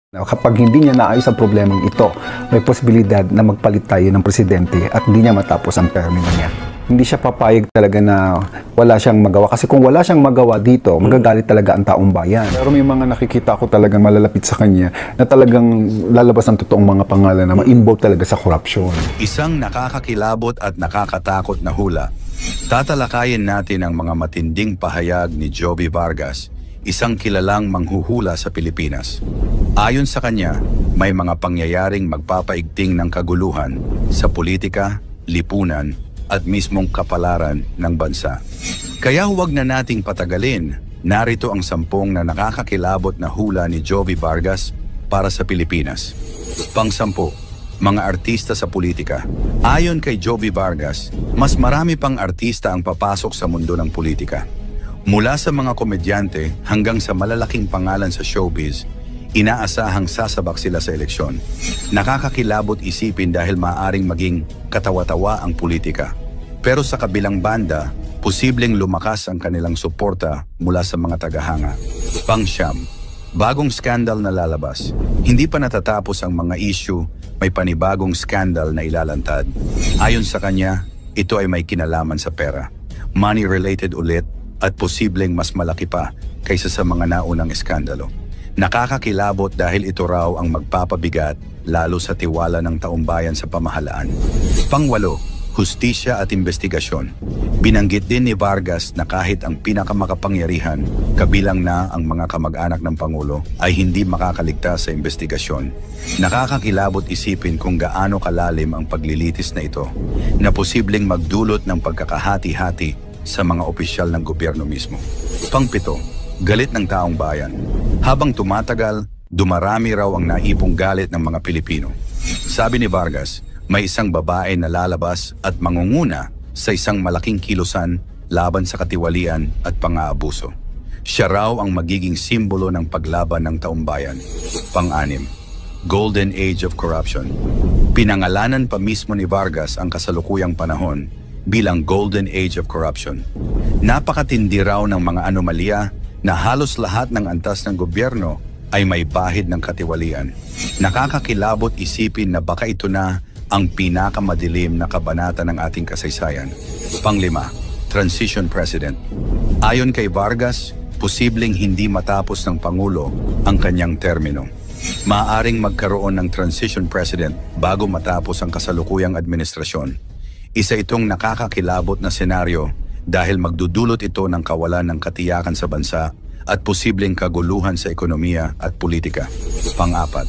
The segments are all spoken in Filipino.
Kapag hindi niya naayos ang problemang ito, may posibilidad na magpalit tayo ng presidente at hindi niya matapos ang termino niya. Hindi siya papayag talaga na wala siyang magawa. Kasi kung wala siyang magawa dito, magagalit talaga ang taong bayan. Pero may mga nakikita ko talagang malalapit sa kanya na talagang lalabas ang totoong mga pangalan na ma-involve talaga sa korupsyon. Isang nakakakilabot at nakakatakot na hula. Tatalakayin natin ang mga matinding pahayag ni Jovi Vargas, isang kilalang manghuhula sa Pilipinas. Ayon sa kanya, may mga pangyayaring magpapaigting ng kaguluhan sa politika, lipunan, at mismong kapalaran ng bansa. Kaya huwag na nating patagalin, narito ang 10 na nakakakilabot na hula ni Jovi Vargas para sa Pilipinas. Pang-10, mga artista sa politika. Ayon kay Jovi Vargas, mas marami pang artista ang papasok sa mundo ng politika. Mula sa mga komedyante hanggang sa malalaking pangalan sa showbiz, inaasahang sasabak sila sa eleksyon. Nakakakilabot isipin dahil maaaring maging katawa-tawa ang politika. Pero sa kabilang banda, posibleng lumakas ang kanilang suporta mula sa mga tagahanga. Pang-9, bagong skandal na lalabas. Hindi pa natatapos ang mga issue, may panibagong skandal na ilalantad. Ayon sa kanya, ito ay may kinalaman sa pera. Money-related ulit at posibleng mas malaki pa kaysa sa mga naunang eskandalo. Nakakakilabot dahil ito raw ang magpapabigat lalo sa tiwala ng taumbayan sa pamahalaan. Pang-8, hustisya at investigasyon. Binanggit din ni Vargas na kahit ang pinakamakapangyarihan, kabilang na ang mga kamag-anak ng Pangulo, ay hindi makakaligtas sa investigasyon. Nakakakilabot isipin kung gaano kalalim ang paglilitis na ito, na posibleng magdulot ng pagkakahati-hati sa mga opisyal ng gobyerno mismo. Pang-7, galit ng taong bayan. Habang tumatagal, dumarami raw ang naipong galit ng mga Pilipino. Sabi ni Vargas, may isang babae na lalabas at mangunguna sa isang malaking kilusan laban sa katiwalian at pang-aabuso. Siya raw ang magiging simbolo ng paglaban ng taong bayan. Pang-6, Golden Age of Corruption. Pinangalanan pa mismo ni Vargas ang kasalukuyang panahon bilang Golden Age of Corruption. Napakatindi raw ng mga anomalya na halos lahat ng antas ng gobyerno ay may bahid ng katiwalian. Nakakakilabot isipin na baka ito na ang pinakamadilim na kabanata ng ating kasaysayan. Pang-5, Transition President. Ayon kay Vargas, posibleng hindi matapos ng Pangulo ang kanyang termino. Maaaring magkaroon ng Transition President bago matapos ang kasalukuyang administrasyon. Isa itong nakakakilabot na senaryo dahil magdudulot ito ng kawalan ng katiyakan sa bansa at posibleng kaguluhan sa ekonomiya at politika. Pang-4,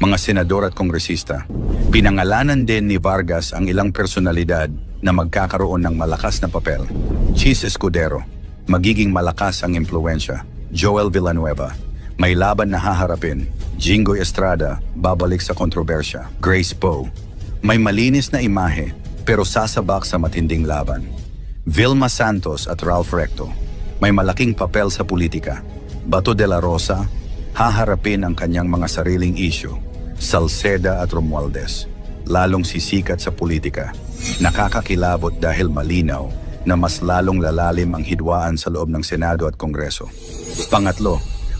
mga senador at kongresista. Pinangalanan din ni Vargas ang ilang personalidad na magkakaroon ng malakas na papel. Chis Escudero, magiging malakas ang impluensya. Joel Villanueva, may laban na haharapin. Jinggoy Estrada, babalik sa kontrobersya. Grace Poe, may malinis na imahe pero sasabak sa matinding laban. Vilma Santos at Ralph Recto, may malaking papel sa politika. Bato de la Rosa, haharapin ang kanyang mga sariling issue. Salceda at Romualdez, lalong sisikat sa politika. Nakakakilabot dahil malinaw na mas lalong lalalim ang hidwaan sa loob ng Senado at Kongreso. Pang-8,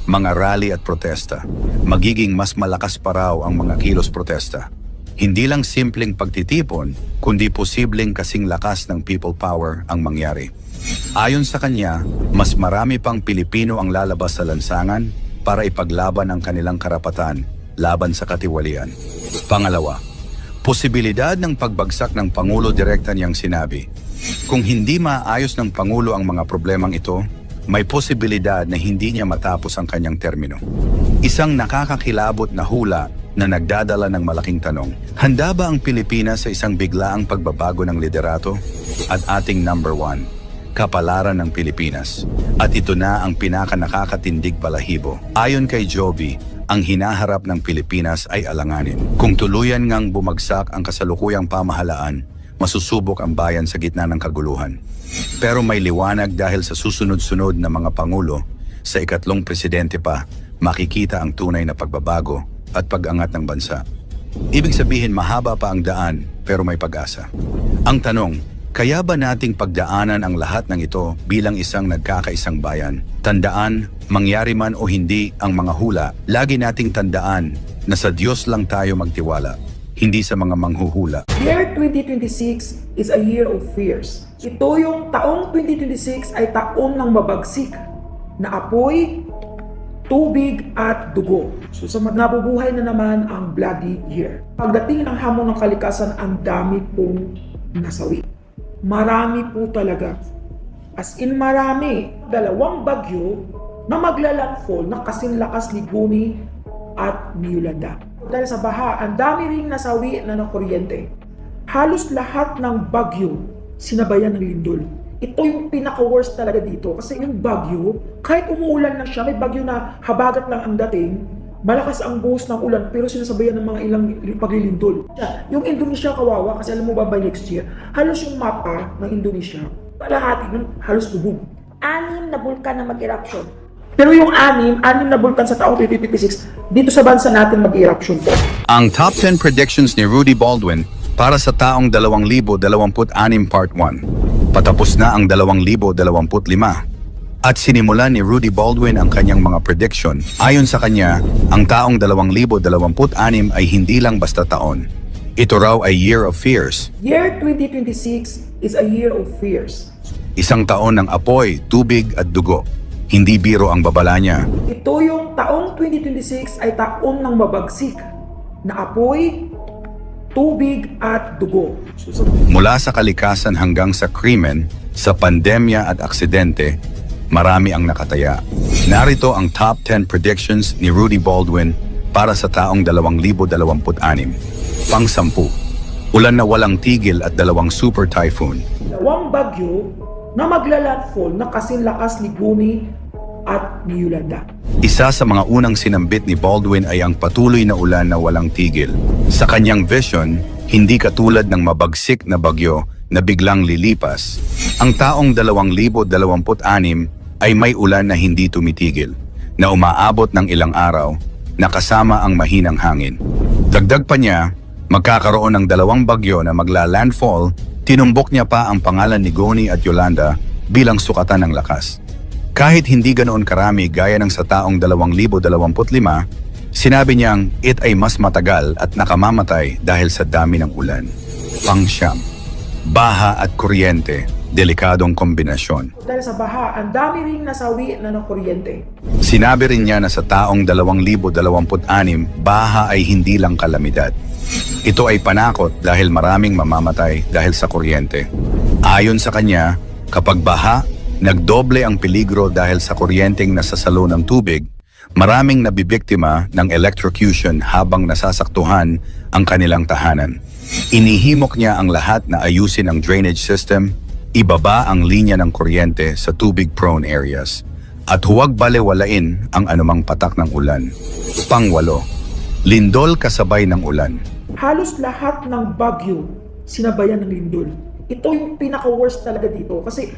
mga rally at protesta. Magiging mas malakas pa raw ang mga kilos protesta. Hindi lang simpleng pagtitipon, kundi posibleng kasing lakas ng people power ang mangyari. Ayon sa kanya, mas marami pang Pilipino ang lalabas sa lansangan para ipaglaban ang kanilang karapatan laban sa katiwalian. Pang-2, posibilidad ng pagbagsak ng Pangulo direkta niyang sinabi. Kung hindi maayos ng Pangulo ang mga problemang ito, may posibilidad na hindi niya matapos ang kanyang termino. Isang nakakakilabot na hula na nagdadala ng malaking tanong. Handa ba ang Pilipinas sa isang biglaang pagbabago ng liderato? At ating number 1, kapalaran ng Pilipinas. At ito na ang pinaka-nakakatindig balahibo. Ayon kay Jovi, ang hinaharap ng Pilipinas ay alanganin. Kung tuluyan ngang bumagsak ang kasalukuyang pamahalaan, masusubok ang bayan sa gitna ng kaguluhan. Pero may liwanag dahil sa susunod-sunod na mga pangulo, sa ikatlong presidente pa, makikita ang tunay na pagbabago at pag-angat ng bansa. Ibig sabihin mahaba pa ang daan pero may pag-asa. Ang tanong, Kaya ba nating pagdaanan ang lahat ng ito bilang isang nagkakaisang bayan? Tandaan, mangyari man o hindi ang mga hula, lagi nating tandaan na sa Diyos lang tayo magtiwala, hindi sa mga manghuhula. Year 2026 is a year of fears. Ito yung taong 2026 ay taong ng mabagsik na apoy, tubig at dugo. So sa nabubuhay na naman ang bloody year. Pagdating ng hamon ng kalikasan, ang dami pong nasawi. Marami po talaga. As in marami. 2 bagyo na maglalandfall na kasing lakas ni Guni at ni Yolanda. Dahil sa baha, ang dami ring nasawi na ng kuryente. Halos lahat ng bagyo sinabayan ng lindol. Ito yung pinaka-worst talaga dito kasi yung bagyo, kahit umuulan lang siya, may bagyo na habagat lang ang dating, malakas ang buhos ng ulan pero sinasabayan ng mga ilang paglilindol. Yung Indonesia kawawa kasi alam mo ba by next year, halos yung mapa ng Indonesia, kalahati nun halos lubog. 6 na bulkan na mag-eruption. Pero yung 6 na bulkan sa taong 2026, dito sa bansa natin mag-eruption po. Ang top 10 predictions ni Rudy Baldwin para sa taong 2026 Part 1. Patapos na ang 2025 at sinimulan ni Rudy Baldwin ang kanyang mga prediction. Ayon sa kanya, ang taong 2026 ay hindi lang basta taon. Ito raw ay year of fears. Year 2026 is a year of fears. Isang taon ng apoy, tubig at dugo. Hindi biro ang babala niya. Ito yung taong 2026 ay taon ng mabagsik na apoy, tubig at dugo. Mula sa kalikasan hanggang sa krimen, sa pandemya at aksidente, marami ang nakataya. Narito ang top 10 predictions ni Rudy Baldwin para sa taong 2026. Pang-10. Ulan na walang tigil at 2 super typhoon. 2 bagyo na maglalandfall na kasing lakas ni Guni at ni Yolanda. Isa sa mga unang sinambit ni Baldwin ay ang patuloy na ulan na walang tigil. Sa kanyang vision, hindi katulad ng mabagsik na bagyo na biglang lilipas. Ang taong 2026 ay may ulan na hindi tumitigil, na umaabot ng ilang araw, na kasama ang mahinang hangin. Dagdag pa niya, magkakaroon ng 2 bagyo na magla-landfall, tinumbok niya pa ang pangalan ni Goni at Yolanda bilang sukatan ng lakas. Kahit hindi ganoon karami gaya ng sa taong 2025, sinabi niyang it ay mas matagal at nakamamatay dahil sa dami ng ulan. Pang-9. Baha at kuryente, delikadong kombinasyon. Dahil sa baha, ang dami ring nasawi na ng kuryente. Sinabi rin niya na sa taong 2026, baha ay hindi lang kalamidad. Ito ay panakot dahil maraming mamamatay dahil sa kuryente. Ayon sa kanya, kapag baha, nagdoble ang peligro dahil sa kuryenteng nasasalo ng tubig, maraming nabibiktima ng electrocution habang nasasaktuhan ang kanilang tahanan. Inihimok niya ang lahat na ayusin ang drainage system, ibaba ang linya ng kuryente sa tubig-prone areas, at huwag balewalain ang anumang patak ng ulan. Pang-8. Lindol kasabay ng ulan. Halos lahat ng bagyo sinabayan ng lindol. Ito yung pinaka-worst talaga dito kasi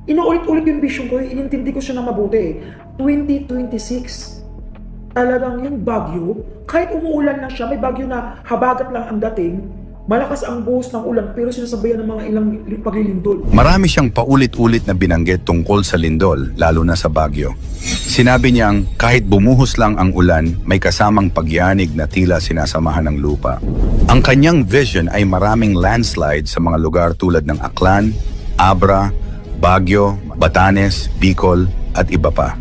inuulit-ulit yung vision ko, inintindi ko siya na mabuti. 2026, talagang yung bagyo, kahit umuulan na siya, may bagyo na habagat lang ang dating, malakas ang buhos ng ulan pero sinasabayan ng mga ilang paglilindol. Marami siyang paulit-ulit na binanggit tungkol sa lindol, lalo na sa bagyo. Sinabi niyang kahit bumuhos lang ang ulan, may kasamang pagyanig na tila sinasamahan ng lupa. Ang kanyang vision ay maraming landslide sa mga lugar tulad ng Aklan, Abra, Baguio, Batanes, Bicol at iba pa.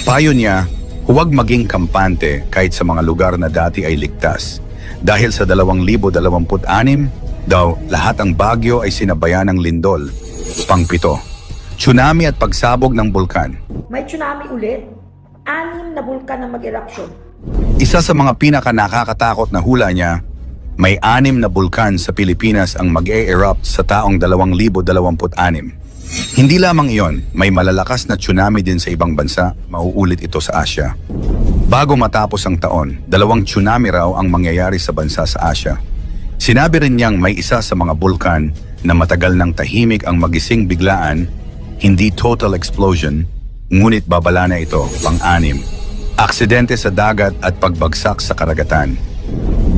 Payo niya, huwag maging kampante kahit sa mga lugar na dati ay ligtas. Dahil sa 2026, daw lahat ang Baguio ay sinabayan ng lindol. Pang-7. Tsunami at pagsabog ng bulkan. May tsunami ulit, 6 na bulkan na mag-eruption. Isa sa mga pinaka-nakakatakot na hula niya, may 6 na bulkan sa Pilipinas ang mag-e-erupt sa taong 2026. Hindi lamang iyon, may malalakas na tsunami din sa ibang bansa, mauulit ito sa Asia. Bago matapos ang taon, 2 tsunami raw ang mangyayari sa bansa sa Asia. Sinabi rin niyang may isa sa mga bulkan na matagal ng tahimik ang magising biglaan, hindi total explosion, ngunit babala na ito, pang-6. Aksidente sa dagat at pagbagsak sa karagatan.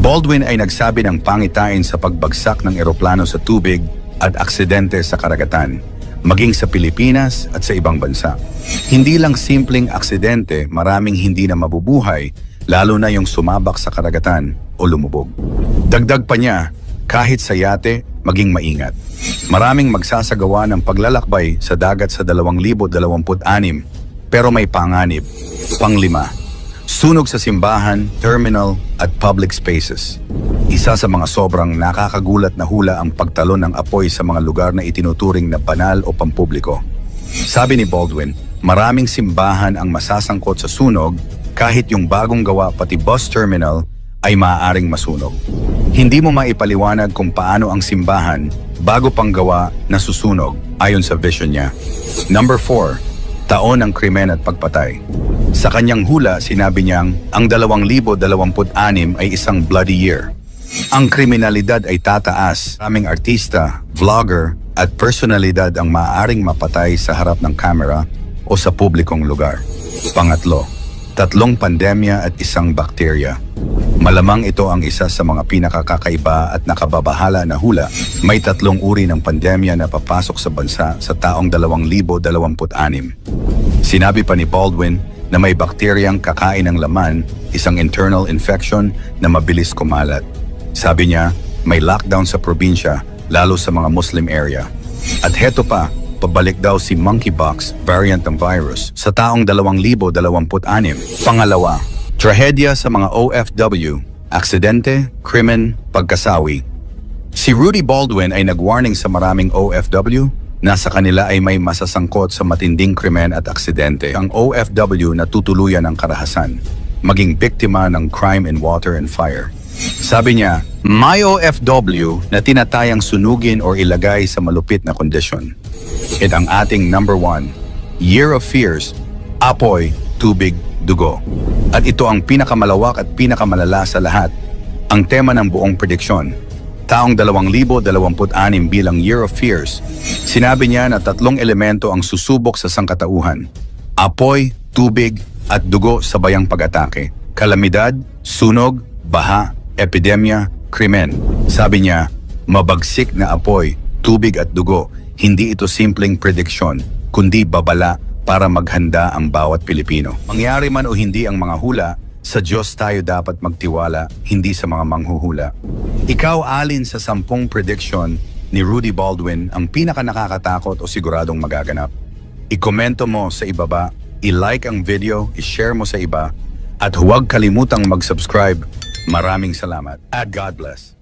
Baldwin ay nagsabi ng pangitain sa pagbagsak ng eroplano sa tubig at aksidente sa karagatan, maging sa Pilipinas at sa ibang bansa. Hindi lang simpleng aksidente, maraming hindi na mabubuhay, lalo na yung sumabak sa karagatan o lumubog. Dagdag pa niya, kahit sa yate, maging maingat. Maraming magsasagawa ng paglalakbay sa dagat sa 2026, pero may panganib. Panglima, sunog sa simbahan, terminal at public spaces. Isa sa mga sobrang nakakagulat na hula ang pagtalon ng apoy sa mga lugar na itinuturing na banal o pampubliko. Sabi ni Baldwin, maraming simbahan ang masasangkot sa sunog kahit yung bagong gawa pati bus terminal ay maaaring masunog. Hindi mo maipaliwanag kung paano ang simbahan bago pang gawa na susunog ayon sa vision niya. Number 4, taon ng krimen at pagpatay. Sa kanyang hula, sinabi niyang ang 2026 ay isang bloody year. Ang kriminalidad ay tataas. Maraming artista, vlogger at personalidad ang maaaring mapatay sa harap ng kamera o sa publikong lugar. Pangatlo, 3 pandemya at 1 bakterya. Malamang ito ang isa sa mga pinakakakaiba at nakababahala na hula. May 3 uri ng pandemya na papasok sa bansa sa taong 2026. Sinabi pa ni Baldwin na may bakteryang kakain ng laman, isang internal infection na mabilis kumalat. Sabi niya, may lockdown sa probinsya, lalo sa mga Muslim area. At heto pa, pabalik daw si monkeypox variant ng virus sa taong 2026. Pangalawa, trahedya sa mga OFW, aksidente, krimen, pagkasawi. Si Rudy Baldwin ay nag-warning sa maraming OFW na sa kanila ay may masasangkot sa matinding krimen at aksidente. Ang OFW na tutuluyan ng karahasan, maging biktima ng crime in water and fire. Sabi niya, may OFW na tinatayang sunugin o ilagay sa malupit na kondisyon. At ang ating number 1, Year of Fears, apoy, tubig, dugo. At ito ang pinakamalawak at pinakamalala sa lahat, ang tema ng buong prediksyon. Taong 2026 bilang Year of Fears, sinabi niya na 3 elemento ang susubok sa sangkatauhan. Apoy, tubig, at dugo sa bayang pag-atake. Kalamidad, sunog, baha, epidemya, krimen. Sabi niya, mabagsik na apoy, tubig at dugo. Hindi ito simpleng prediksyon, kundi babala para maghanda ang bawat Pilipino. Mangyari man o hindi ang mga hula, sa Diyos tayo dapat magtiwala, hindi sa mga manghuhula. Ikaw alin sa 10 prediction ni Rudy Baldwin ang pinaka nakakatakot o siguradong magaganap? I-komento mo sa ibaba, i-like ang video, i-share mo sa iba, at huwag kalimutang mag-subscribe. Maraming salamat at God bless.